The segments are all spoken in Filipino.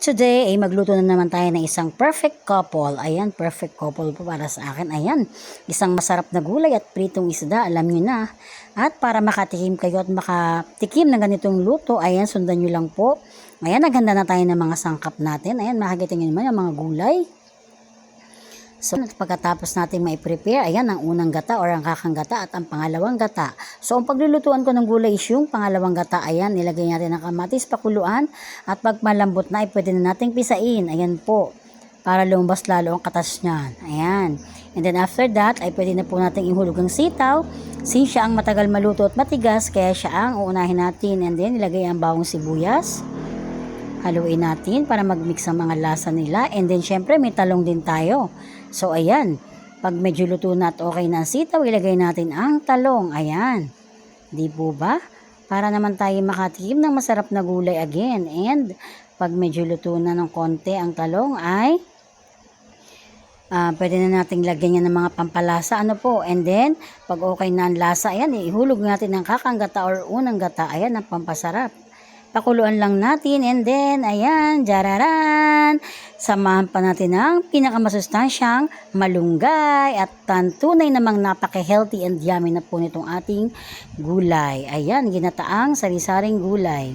today ay magluto na naman tayo ng isang perfect couple. Ayan, perfect couple po para sa akin. Ayan, isang masarap na gulay at pritong isda, alam nyo na. At para makatikim kayo at makatikim ng ganitong luto, ayan, sundan nyo lang po. Ayan, naghanda na tayo ng mga sangkap natin. Ayan, makikita nyo naman yung mga gulay. So, pagkatapos natin mai-prepare, ayan, ang unang gata or ang kakang gata at ang pangalawang gata. So, ang paglulutuan ko ng gulay is yung pangalawang gata. Ayan, nilagay natin ang kamatis, pakuluan, at pag malambot na, ay pwede na nating pisain. Ayan po, para lumabas lalo ang katas niyan. Ayan. And then after that, ay pwede na po nating ihulog ang sitaw. Since siya ang matagal maluto at matigas, kaya siya ang uunahin natin. And then, nilagay ang bawang sibuyas. Haluin natin para mag-mix ang mga lasa nila. And then, syempre, may talong din tayo. So, ayan. Pag medyo luto na at okay na ang sitaw, ilagay natin ang talong. Ayan. Di po ba? Para naman tayo makatikim ng masarap na gulay again. And, pag medyo luto na ng konti ang talong, ay pwede na nating lagyan yan ng mga pampalasa. Ano po? And then, pag okay na ang lasa, ayan, ihulog natin ng kakang gata or unang gata. Ayan, ang pampasarap. Pakuluan lang natin and then, ayan, jararan! Samahan pa natin ang pinakamasustansyang malunggay at tunay namang napaka-healthy and yummy na po nitong ating gulay. Ayan, ginataang sari-saring gulay.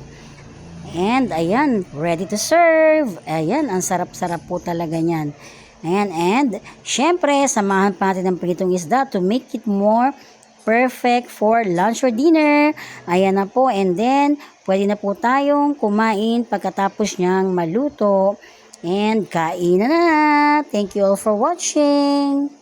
And, ayan, ready to serve. Ayan, ang sarap-sarap po talaga niyan. Ayan, and, syempre, samahan pa natin ang pritong isda to make it more perfect for lunch or dinner. Ayan na po. And then, pwede na po tayong kumain pagkatapos niyang maluto. And kain na na. Thank you all for watching.